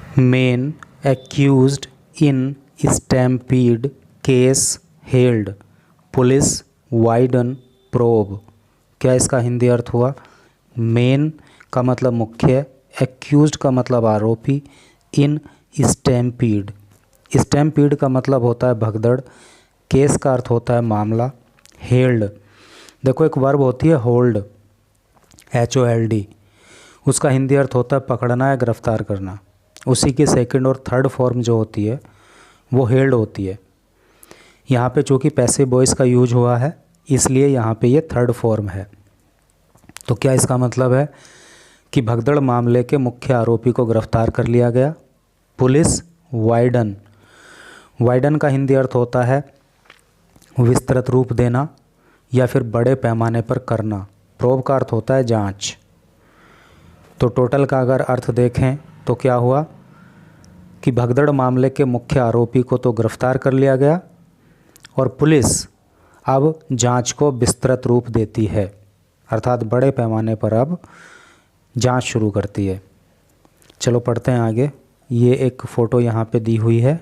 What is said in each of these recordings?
Main accused in stampede case held, police widen probe. क्या इसका हिंदी अर्थ हुआ? मेन का मतलब मुख्य, एक्यूज्ड का मतलब आरोपी, इन स्टैम्पीड, स्टैम्पीड का मतलब होता है भगदड़, केस का अर्थ होता है मामला, हेल्ड, देखो एक वर्ब होती है होल्ड, HOLD, उसका हिंदी अर्थ होता है पकड़ना या गिरफ्तार करना। उसी की सेकंड और थर्ड फॉर्म जो होती है वो हेल्ड होती है। यहाँ पे चूँकि पैसिव वॉइस का यूज हुआ है इसलिए यहाँ पे ये थर्ड फॉर्म है। तो क्या इसका मतलब है कि भगदड़ मामले के मुख्य आरोपी को गिरफ्तार कर लिया गया। पुलिस वाइडन, वाइडन का हिंदी अर्थ होता है विस्तृत रूप देना या फिर बड़े पैमाने पर करना। प्रोब का अर्थ होता है जांच। तो टोटल का अगर अर्थ देखें तो क्या हुआ कि भगदड़ मामले के मुख्य आरोपी को तो गिरफ्तार कर लिया गया और पुलिस अब जांच को विस्तृत रूप देती है, अर्थात बड़े पैमाने पर अब जांच शुरू करती है। चलो पढ़ते हैं आगे। ये एक फ़ोटो यहाँ पे दी हुई है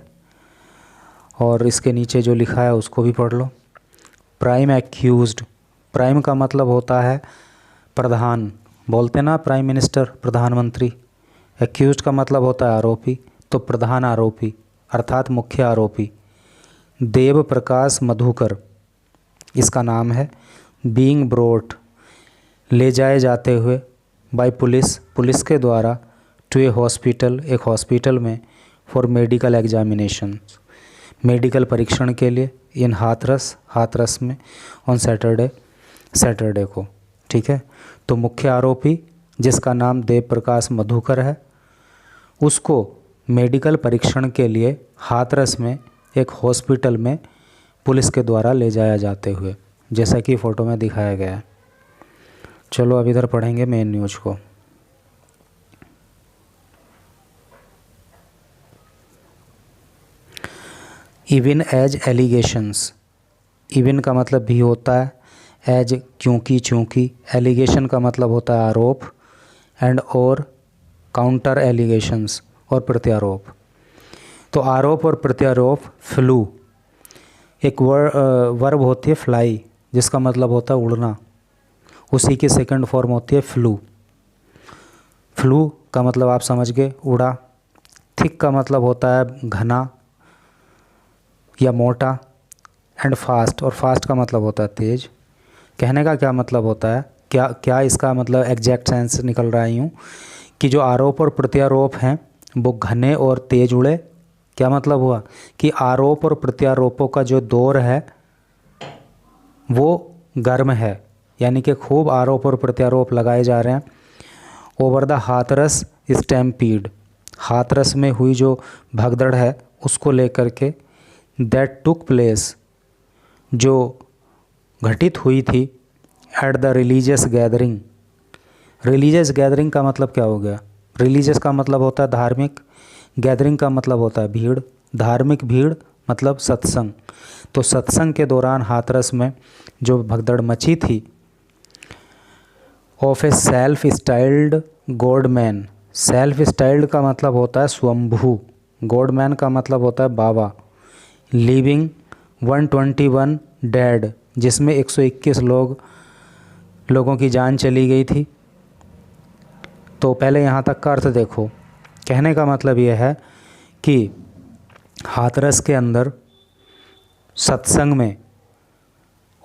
और इसके नीचे जो लिखा है उसको भी पढ़ लो। प्राइम एक्यूज्ड, प्राइम का मतलब होता है प्रधान, बोलते ना प्राइम मिनिस्टर, प्रधानमंत्री। एक्यूज्ड का मतलब होता है आरोपी, तो प्रधान आरोपी अर्थात मुख्य आरोपी देव प्रकाश मधुकर इसका नाम है। बीइंग ब्रोट, ले जाए जाते हुए, बाय पुलिस, पुलिस के द्वारा, टू ए हॉस्पिटल, एक हॉस्पिटल में, फॉर मेडिकल एग्जामिनेशन, मेडिकल परीक्षण के लिए, इन हाथरस, हाथरस में, ऑन सैटरडे, सैटरडे को। ठीक है, तो मुख्य आरोपी जिसका नाम देव प्रकाश मधुकर है उसको मेडिकल परीक्षण के लिए हाथरस में एक हॉस्पिटल में पुलिस के द्वारा ले जाया जाते हुए, जैसा कि फ़ोटो में दिखाया गया है। चलो अब इधर पढ़ेंगे मेन न्यूज़ को। इवन एज एलिगेशंस, इवन का मतलब भी होता है, एज क्योंकि चूँकि, एलिगेशन का मतलब होता है आरोप, एंड और काउंटर एलिगेशंस और प्रत्यारोप। तो आरोप और प्रत्यारोप, फ्लू, एक वर्ब होती है फ्लाई जिसका मतलब होता है उड़ना, उसी की सेकंड फॉर्म होती है फ्लू। फ्लू का मतलब आप समझ गए, उड़ा। थिक का मतलब होता है घना या मोटा, एंड फास्ट, और फास्ट का मतलब होता है तेज। कहने का क्या मतलब होता है, क्या इसका मतलब एग्जैक्ट सेंस निकल रहा है यूँ कि जो आरोप और प्रत्यारोप हैं वो घने और तेज उड़े। क्या मतलब हुआ कि आरोप और प्रत्यारोपों का जो दौर है वो गर्म है, यानी कि खूब आरोप और प्रत्यारोप लगाए जा रहे हैं। Over the Hathras stampede, Hathras में हुई जो भगदड़ है उसको लेकर के, दैट टुक प्लेस, जो घटित हुई थी, at the religious gathering. Religious gathering का मतलब क्या हो गया? रिलीजियस का मतलब होता है धार्मिक, गैदरिंग का मतलब होता है भीड़, धार्मिक भीड़ मतलब सत्संग। तो सत्संग के दौरान हाथरस में जो भगदड़ मची थी, of A self styled godman, self styled का मतलब होता है स्वयंभू, गॉडमैन का मतलब होता है बाबा, लीविंग 121 डेड, जिसमें 121 लोगों की जान चली गई थी। तो पहले यहाँ तक का अर्थ देखो। कहने का मतलब यह है कि हाथरस के अंदर सत्संग में,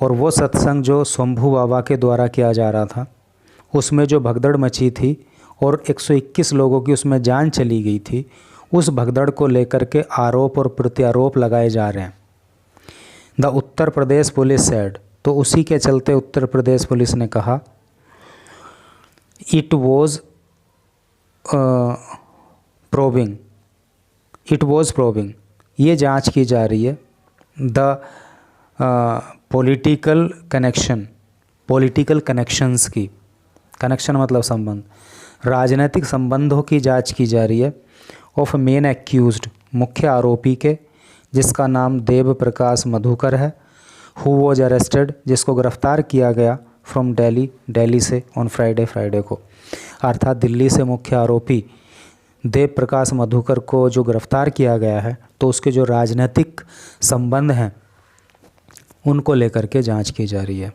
और वो सत्संग जो शंभू बाबा के द्वारा किया जा रहा था, उसमें जो भगदड़ मची थी और 121 लोगों की उसमें जान चली गई थी, उस भगदड़ को लेकर के आरोप और प्रत्यारोप लगाए जा रहे हैं। The Uttar Pradesh police said, तो उसी के चलते उत्तर प्रदेश पुलिस ने कहा, it was probing, it was probing, ये जांच की जा रही है। The political connection, political connections की, कनेक्शन मतलब संबंध, राजनीतिक संबंधों की जांच की जा रही है। ऑफ मेन एक्यूज्ड, मुख्य आरोपी के, जिसका नाम देव प्रकाश मधुकर है। हु वॉज अरेस्टेड, जिसको गिरफ्तार किया गया, फ्रॉम दिल्ली, दिल्ली से, ऑन फ्राइडे, फ्राइडे को, अर्थात दिल्ली से मुख्य आरोपी देव प्रकाश मधुकर को जो गिरफ्तार किया गया है, तो उसके जो राजनीतिक संबंध हैं उनको लेकर के जांच की जा रही है।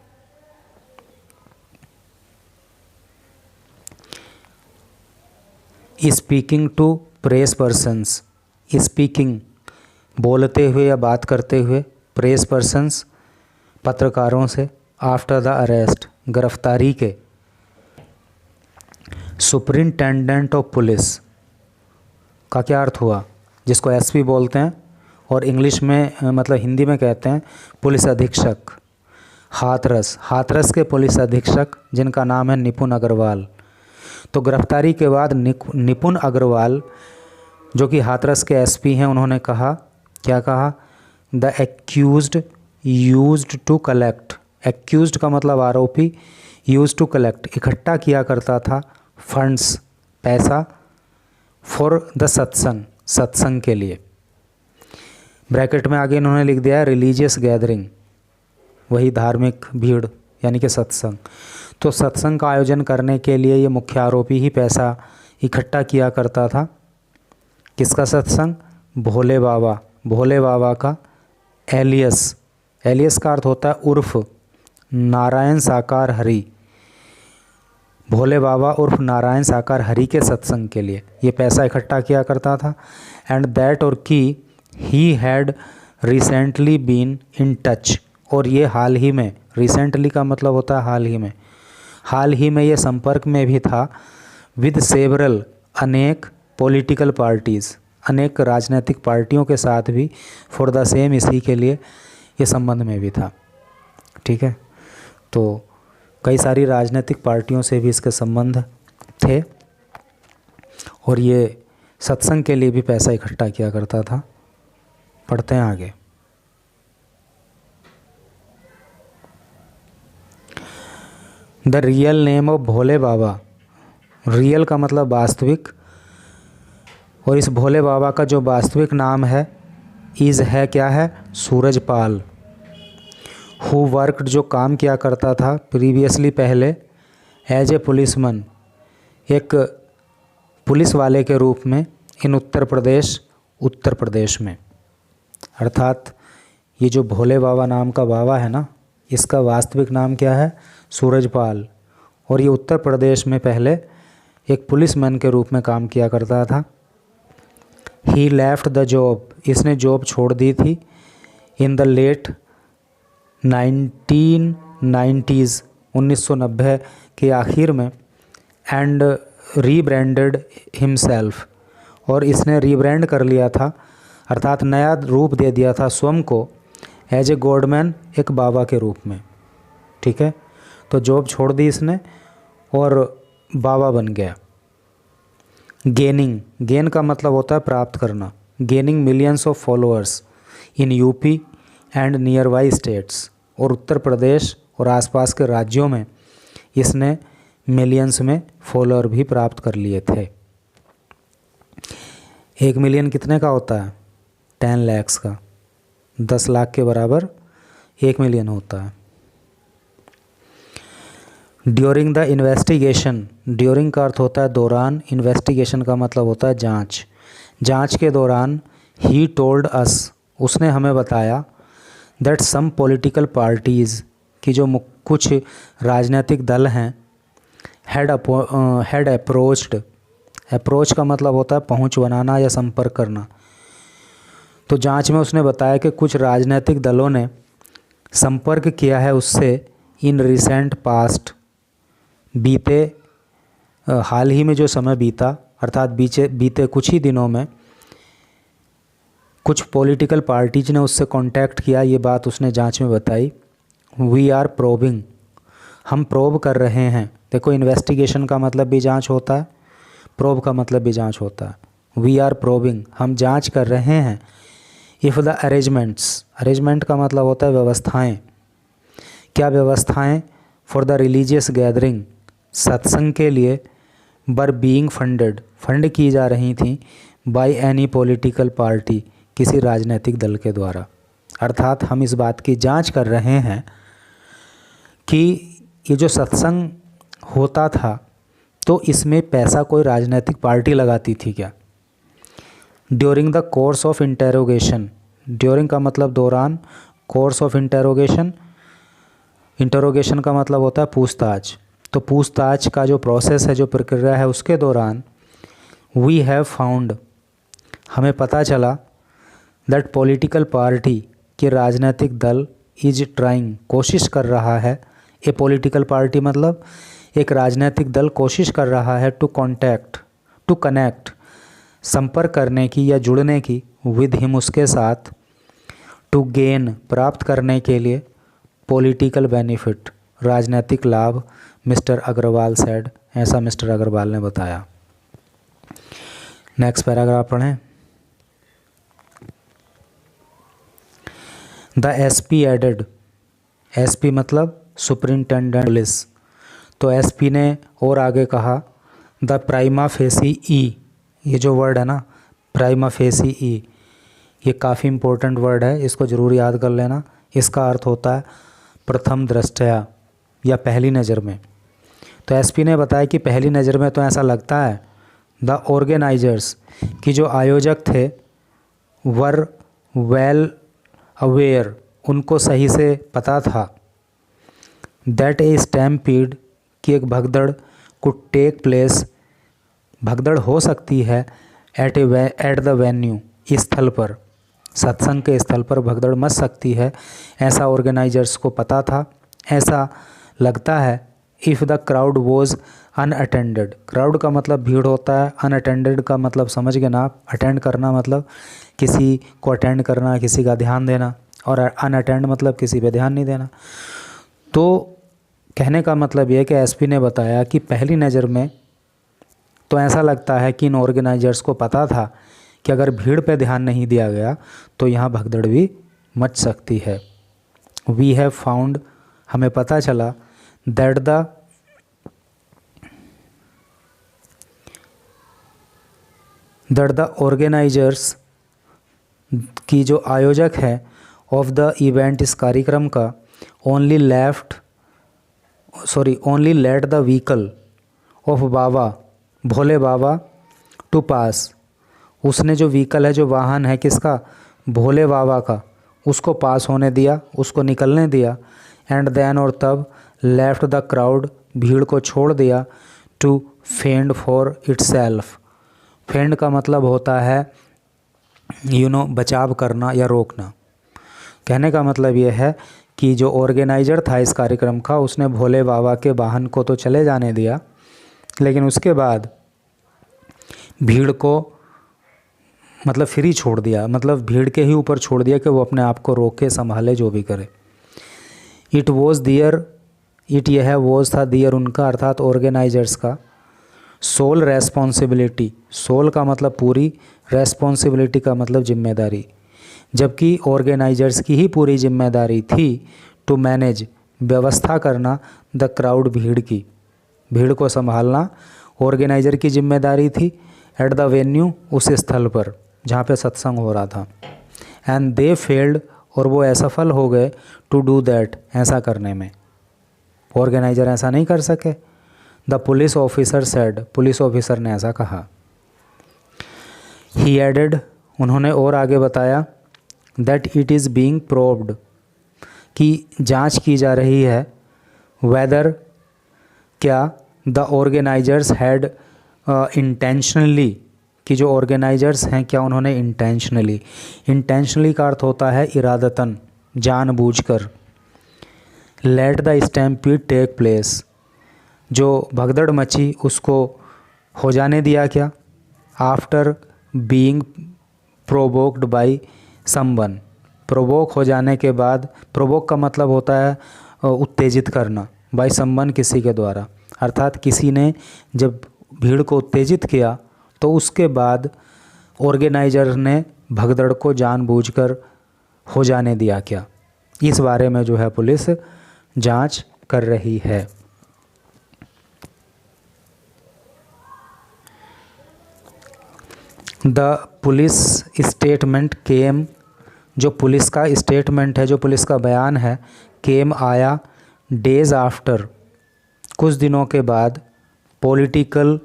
Speaking to press persons, speaking बोलते हुए या बात करते हुए, प्रेस पर्सन्स पत्रकारों से, आफ्टर द अरेस्ट गिरफ्तारी के, सुपरिंटेंडेंट ऑफ पुलिस का क्या अर्थ हुआ, जिसको एसपी बोलते हैं और इंग्लिश में मतलब हिंदी में कहते हैं पुलिस अधीक्षक। हाथरस, हाथरस के पुलिस अधीक्षक जिनका नाम है निपुण अग्रवाल। तो गिरफ्तारी के बाद निपुण अग्रवाल जो कि हाथरस के एसपी हैं, उन्होंने कहा, क्या कहा, the accused used to collect, accused का मतलब आरोपी, यूज टू कलेक्ट इकट्ठा किया करता था, फंड्स पैसा, फॉर द सत्संग, सत्संग के लिए। ब्रैकेट में आगे इन्होंने लिख दिया है रिलीजियस गैदरिंग, वही धार्मिक भीड़ यानी कि सत्संग। तो सत्संग का आयोजन करने के लिए ये मुख्य आरोपी ही पैसा इकट्ठा किया करता था। किसका सत्संग? भोले बाबा, भोले बाबा का एलियस, एलियस का अर्थ होता है उर्फ नारायण साकार हरि, भोले बाबा उर्फ नारायण साकार हरि के सत्संग के लिए ये पैसा इकट्ठा किया करता था। एंड दैट और कि he had recently been in touch, और ये हाल ही में, रिसेंटली का मतलब होता है हाल ही में, हाल ही में ये संपर्क में भी था विद सेवरल, अनेक पॉलिटिकल पार्टीज़, अनेक राजनीतिक पार्टियों के साथ भी, फॉर द सेम, इसी के लिए ये संबंध में भी था। ठीक है, तो कई सारी राजनीतिक पार्टियों से भी इसके संबंध थे और ये सत्संग के लिए भी पैसा इकट्ठा किया करता था। पढ़ते हैं आगे। The real name of Bhole Baba, real का मतलब वास्तविक, और इस भोले बाबा का जो वास्तविक नाम है इज़ है, क्या है, सूरजपाल। हु वर्कड, जो काम किया करता था प्रीवियसली, पहले, एज ए पुलिसमैन, एक पुलिस वाले के रूप में, इन उत्तर प्रदेश, उत्तर प्रदेश में। अर्थात ये जो भोले बाबा नाम का बाबा है ना, इसका वास्तविक नाम क्या है, सूरजपाल, और ये उत्तर प्रदेश में पहले एक पुलिसमैन के रूप में काम किया करता था। ही लेफ्ट द जॉब, इसने जॉब छोड़ दी थी, इन द लेट 1990s, 1990 के आखिर में, एंड रीब्रांडेड हिमसेल्फ, और इसने रीब्रांड कर लिया था, अर्थात नया रूप दे दिया था स्वयं को, एज ए गॉडमैन, एक बाबा के रूप में। ठीक है, तो जॉब छोड़ दी इसने और बाबा बन गया। गेनिंग, गेन का मतलब होता है प्राप्त करना, gaining millions of followers in UP and near by states, और उत्तर प्रदेश और आसपास के राज्यों में इसने मिलियंस में फॉलोअर भी प्राप्त कर लिए थे। 1 मिलियन कितने का होता है? 10 लाख का, 10 लाख के बराबर 1 मिलियन होता है। ड्यूरिंग द इन्वेस्टिगेशन, ड्यूरिंग का अर्थ होता है दौरान, इन्वेस्टिगेशन का मतलब होता है जांच, जांच के दौरान, ही टोल्ड अस, उसने हमें बताया, दैट सम पॉलिटिकल पार्टीज़, कि जो कुछ राजनीतिक दल हैं, हैड अप्रोच्ड, अप्रोच का मतलब होता है पहुंच बनाना या संपर्क करना। तो जांच में उसने बताया कि कुछ राजनीतिक दलों ने संपर्क किया है उससे, इन रिसेंट पास्ट, बीते हाल ही में जो समय बीता, अर्थात बीते कुछ ही दिनों में कुछ पॉलिटिकल पार्टीज ने उससे कांटेक्ट किया, ये बात उसने जांच में बताई। वी आर प्रोबिंग, हम प्रोब कर रहे हैं। देखो, इन्वेस्टिगेशन का मतलब भी जांच होता है, प्रोब का मतलब भी जांच होता है। वी आर प्रोबिंग, हम जांच कर रहे हैं। इफ़ द अरेंजमेंट्स, अरेंजमेंट का मतलब होता है व्यवस्थाएं, क्या व्यवस्थाएं, फॉर द रिलीजियस गैदरिंग, सत्संग के लिए, बर बीइंग फंडेड, फंड की जा रही थी, बाय एनी पॉलिटिकल पार्टी, किसी राजनीतिक दल के द्वारा। अर्थात हम इस बात की जांच कर रहे हैं कि ये जो सत्संग होता था तो इसमें पैसा कोई राजनीतिक पार्टी लगाती थी क्या, during the course of interrogation, during का मतलब दौरान, कोर्स ऑफ इंटेरोगेशन, इंटरोगेशन का मतलब होता है पूछताछ। तो पूछताछ का जो प्रोसेस है, जो प्रक्रिया है, उसके दौरान वी हैव फाउंड, हमें पता चला, दैट पॉलिटिकल पार्टी, कि राजनीतिक दल, इज ट्राइंग, कोशिश कर रहा है, ए पॉलिटिकल पार्टी मतलब एक राजनीतिक दल कोशिश कर रहा है, टू कनेक्ट, संपर्क करने की या जुड़ने की, विद हिम, उसके साथ, टू गेन, प्राप्त करने के लिए, पॉलिटिकल बेनिफिट, राजनीतिक लाभ, मिस्टर अग्रवाल सेड, ऐसा मिस्टर अग्रवाल ने बताया। नेक्स्ट पैराग्राफ पढ़ें। द एसपी एडेड, एसपी मतलब सुपरिंटेंडेंट पुलिस, तो एसपी ने और आगे कहा, द प्राइमा फेसी ई, ये जो वर्ड है ना प्राइमा फेसी ई, ये काफ़ी इम्पोर्टेंट वर्ड है, इसको ज़रूर याद कर लेना। इसका अर्थ होता है प्रथम दृष्टया या पहली नज़र में। तो एसपी ने बताया कि पहली नज़र में तो ऐसा लगता है, द ऑर्गेनाइजर्स, कि जो आयोजक थे, वर वेल अवेयर, उनको सही से पता था, दैट ए स्टैम्पीड, कि एक भगदड़, कुड टेक प्लेस, भगदड़ हो सकती है, एट द वेन्यू, स्थल पर, सत्संग के स्थल पर भगदड़ मच सकती है, ऐसा ऑर्गेनाइजर्स को पता था, ऐसा लगता है। If the crowd was unattended, crowd का मतलब भीड़ होता है, अनअटेंडेड का मतलब समझ गए ना आप, अटेंड करना मतलब किसी को अटेंड करना, किसी का ध्यान देना, और अनअटेंड मतलब किसी पे ध्यान नहीं देना। तो कहने का मतलब यह है कि एसपी ने बताया कि पहली नज़र में तो ऐसा लगता है कि इन ऑर्गेनाइजर्स को पता था कि अगर भीड़ पे ध्यान नहीं दिया गया तो यहाँ भगदड़ भी मच सकती है। वी हैव फाउंड, हमें पता चला, दैट द ऑर्गेनाइजर्स, की जो आयोजक है, ऑफ द इवेंट, इस कार्यक्रम का, only let the vehicle of Baba, Bhole Baba, to pass, उसने जो व्हीकल है, जो वाहन है किसका, भोले बाबा का, उसको पास होने दिया, उसको निकलने दिया, एंड देन, और तब, लेफ्ट द क्राउड, भीड़ को छोड़ दिया, to fend for itself, fend का मतलब होता है बचाव करना या रोकना। कहने का मतलब ये है कि जो ऑर्गेनाइजर था इस कार्यक्रम का, उसने भोले बाबा के वाहन को तो चले जाने दिया, लेकिन उसके बाद भीड़ को मतलब फ्री छोड़ दिया, मतलब भीड़ के ही ऊपर छोड़ दिया कि वो अपने आप को रोके, संभाले, जो भी करे। इट वॉज दियर, इट यह वॉज था, दियर उनका, अर्थात ऑर्गेनाइजर्स का, सोल रेस्पॉन्सिबिलिटी, सोल का मतलब पूरी, रेस्पॉन्सिबिलिटी का मतलब जिम्मेदारी, जबकि ऑर्गेनाइजर्स की ही पूरी जिम्मेदारी थी, टू मैनेज, व्यवस्था करना, द क्राउड, भीड़ की, भीड़ को संभालना ऑर्गेनाइजर की जिम्मेदारी थी, एट द वेन्यू, उस स्थल पर जहाँ पे सत्संग हो रहा था, एंड दे फेल्ड, और वो असफल हो गए, टू डू दैट, ऐसा करने में, ऑर्गेनाइजर ऐसा नहीं कर सके। The police officer said, police officer ने ऐसा कहा। ही एडेड, उन्होंने और आगे बताया, that it is being probed, कि जांच की जा रही है, वेदर, क्या, द ऑर्गेनाइजर्स हैड इंटेंशनली, कि जो ऑर्गेनाइजर्स हैं क्या उन्होंने इंटेंशनली, इंटेंशनली का अर्थ होता है इरादतन, जानबूझकर, let the stampede take place, जो भगदड़ मची उसको हो जाने दिया क्या, after being provoked by someone, provoke हो जाने के बाद, प्रोवोक का मतलब होता है उत्तेजित करना, बाय समवन, किसी के द्वारा, अर्थात किसी ने जब भीड़ को उत्तेजित किया तो उसके बाद ऑर्गेनाइजर ने भगदड़ को जानबूझकर हो जाने दिया क्या, इस बारे में जो है पुलिस जांच कर रही है। द पुलिस स्टेटमेंट केम, जो पुलिस का स्टेटमेंट है, जो पुलिस का बयान है, केम आया, डेज आफ्टर, कुछ दिनों के बाद, political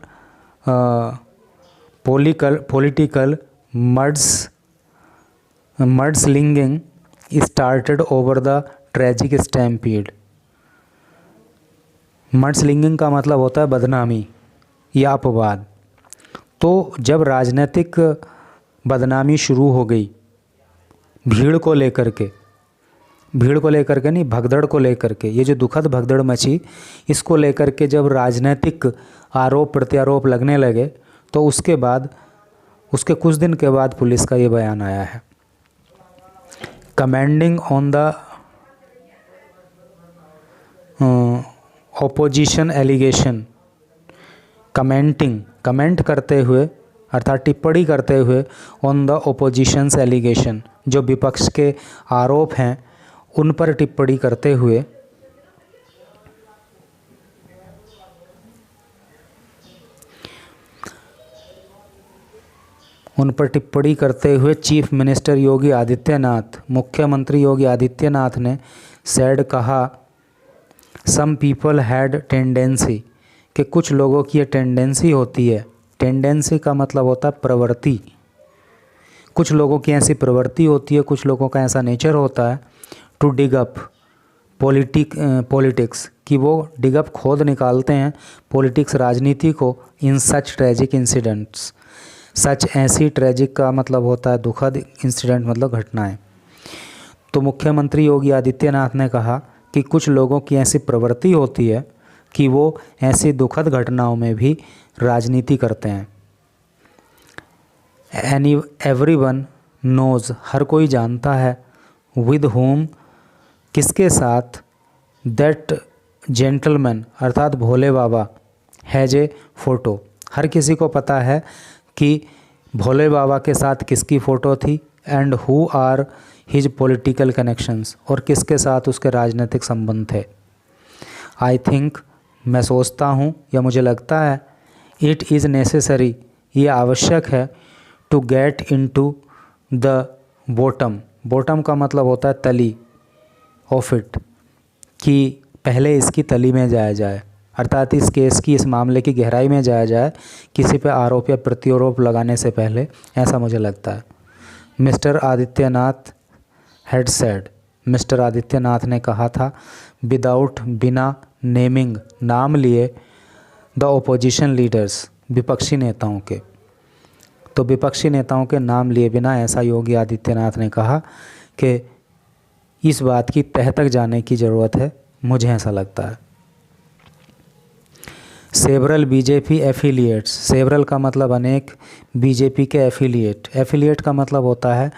mudslinging started over the tragic stampede। मडस्लिंगिंग का मतलब होता है बदनामी या अपवाद। तो जब राजनीतिक बदनामी शुरू हो गई भीड़ को लेकर के नहीं, भगदड़ को लेकर के, ये जो दुखद भगदड़ मची इसको लेकर के जब राजनीतिक आरोप प्रत्यारोप लगने लगे तो उसके बाद, उसके कुछ दिन के बाद पुलिस का ये बयान आया है। Commenting on the opposition allegation, comment करते हुए अर्थात टिप्पणी करते हुए ऑन द ओपोजिशंस एलिगेशन, जो विपक्ष के आरोप हैं उन पर टिप्पणी करते हुए चीफ मिनिस्टर योगी आदित्यनाथ, मुख्यमंत्री योगी आदित्यनाथ ने सेड कहा, सम पीपल हैड टेंडेंसी, कि कुछ लोगों की ये टेंडेंसी होती है। टेंडेंसी का मतलब होता है प्रवृत्ति। कुछ लोगों की ऐसी प्रवृत्ति होती है, कुछ लोगों का ऐसा नेचर होता है टू डिग अप पॉलिटिक्स, कि वो डिग अप खोद निकालते हैं पॉलिटिक्स राजनीति को, इन सच ट्रेजिक इंसिडेंट्स। सच ऐसी, ट्रेजिक का मतलब होता है दुखद, इंसिडेंट मतलब घटनाएं। तो मुख्यमंत्री योगी आदित्यनाथ ने कहा कि कुछ लोगों की ऐसी प्रवृत्ति होती है कि वो ऐसी दुखद घटनाओं में भी राजनीति करते हैं। एवरीवन नोज़, हर कोई जानता है, विद होम, किसके साथ, दैट जेंटलमैन अर्थात भोले बाबा, हैज ए फ़ोटो, हर किसी को पता है कि भोले बाबा के साथ किसकी फ़ोटो थी, and who are his political connections, और किसके साथ उसके राजनीतिक संबंध थे। आई थिंक, मैं सोचता हूँ या मुझे लगता है, इट इज़ नेसेसरी, ये आवश्यक है, to get into the bottom का मतलब होता है तली ऑफ इट, कि पहले इसकी तली में जाया जाए, अर्थात इस केस की, इस मामले की गहराई में जाया जाए किसी पे आरोप या प्रत्यारोप लगाने से पहले, ऐसा मुझे लगता है। Mister Adityanath had said, mister Adityanath ने कहा था, विदाउट, बिना नेमिंग, नाम लिए, द ओपोजिशन लीडर्स, विपक्षी नेताओं के। तो विपक्षी नेताओं के नाम लिए बिना ऐसा योगी आदित्यनाथ ने कहा कि इस बात की तह तक जाने की ज़रूरत है, मुझे ऐसा लगता है। सेवरल बीजेपी एफिलिएट्स, सेवरल का मतलब अनेक, बीजेपी के एफिलिएट का मतलब होता है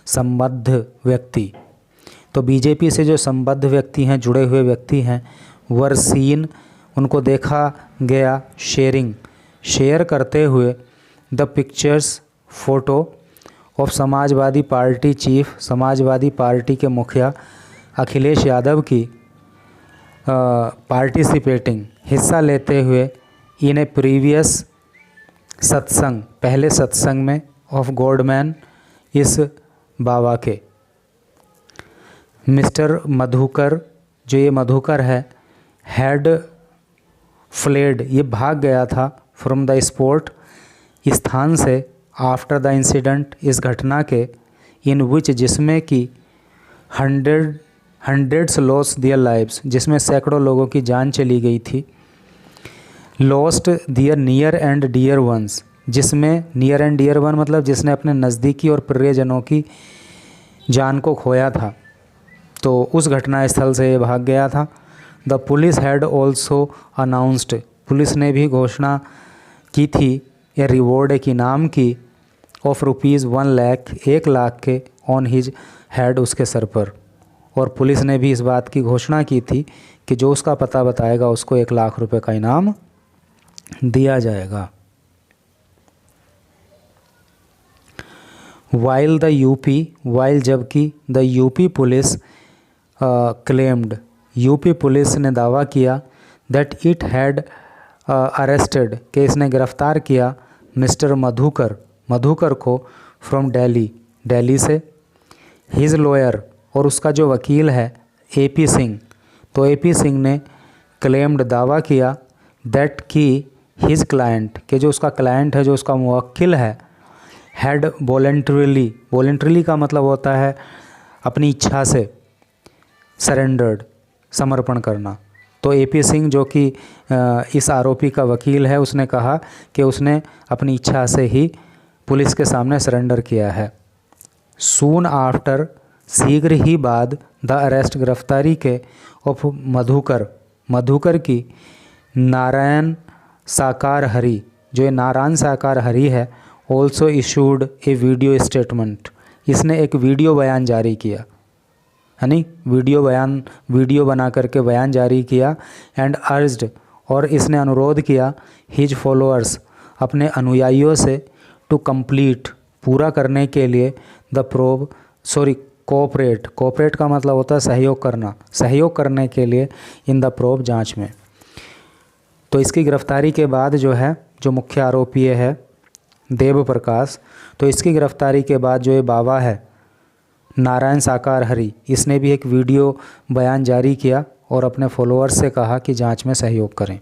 संबद्ध व्यक्ति। तो बीजेपी से जो संबद्ध व्यक्ति हैं, जुड़े हुए व्यक्ति हैं, वर सीन, उनको देखा गया, शेयर करते हुए, the pictures, photo of Samajwadi party chief, Samajwadi party के मुखिया अखिलेश यादव की, पार्टिसिपेटिंग, हिस्सा लेते हुए, इन ए प्रीवियस सत्संग, पहले सत्संग में, ऑफ गॉडमैन, इस बाबा के। मिस्टर मधुकर, जो ये मधुकर है, हैड फ्लेड, ये भाग गया था, फ्रॉम द स्पॉट, स्थान से, आफ्टर द इंसिडेंट, इस घटना के, इन विच, जिसमें कि हंड्रेड्स लॉस दियर लाइव्स, जिसमें सैकड़ों लोगों की जान चली गई थी। Lost their near and dear ones, जिसमें नियर एंड डियर वन मतलब जिसने अपने नज़दीकी और प्रियजनों की जान को खोया था, तो उस घटना स्थल से भाग गया था। The police had also announced, police ने भी घोषणा की थी, ए रिवॉर्ड, एक इनाम की, ऑफ ₹1 लाख, 1 लाख के, ऑन हिज हेड, उसके सर पर। और पुलिस ने भी इस बात की घोषणा की थी कि जो उसका पता बताएगा उसको 1 लाख रुपए का इनाम दिया जाएगा। वाइल जबकि the UP police claimed, UP police ने दावा किया, दैट इट हैड अरेस्टेड, कि इसने गिरफ्तार किया, मिस्टर मधुकर को, फ्रॉम दिल्ली से, हिज लॉयर, और उसका जो वकील है AP सिंह, तो AP सिंह ने क्लेम्ड, दावा किया, दैट कि हिज क्लाइंट, कि जो उसका क्लाइंट है, जो उसका मुवक्किल है, हैड वॉलेंट्रीली का मतलब होता है अपनी इच्छा से, सरेंडर्ड समर्पण करना। तो AP सिंह जो कि इस आरोपी का वकील है, उसने कहा कि उसने अपनी इच्छा से ही पुलिस के सामने सरेंडर किया है। सून आफ्टर, शीघ्र ही बाद, द अरेस्ट, गिरफ्तारी के, ऑफ मधुकर की नारायण साकार हरी, जो ये नारायण साकार हरी है, ऑल्सो इशूड ए वीडियो स्टेटमेंट, इसने एक वीडियो बयान जारी किया, यानी वीडियो बना करके बयान जारी किया। एंड अर्ज्ड, और इसने अनुरोध किया, हिज फॉलोअर्स, अपने अनुयायियों से, टू कंप्लीट, पूरा करने के लिए, द प्रोब, कोऑपरेट का मतलब होता है सहयोग करने के लिए, इन द प्रोब, जांच में। तो इसकी गिरफ्तारी के बाद जो है, जो मुख्य आरोपी है देव प्रकाश, तो इसकी गिरफ्तारी के बाद जो ये बाबा है नारायण साकार हरी, इसने भी एक वीडियो बयान जारी किया और अपने फॉलोअर्स से कहा कि जांच में सहयोग करें।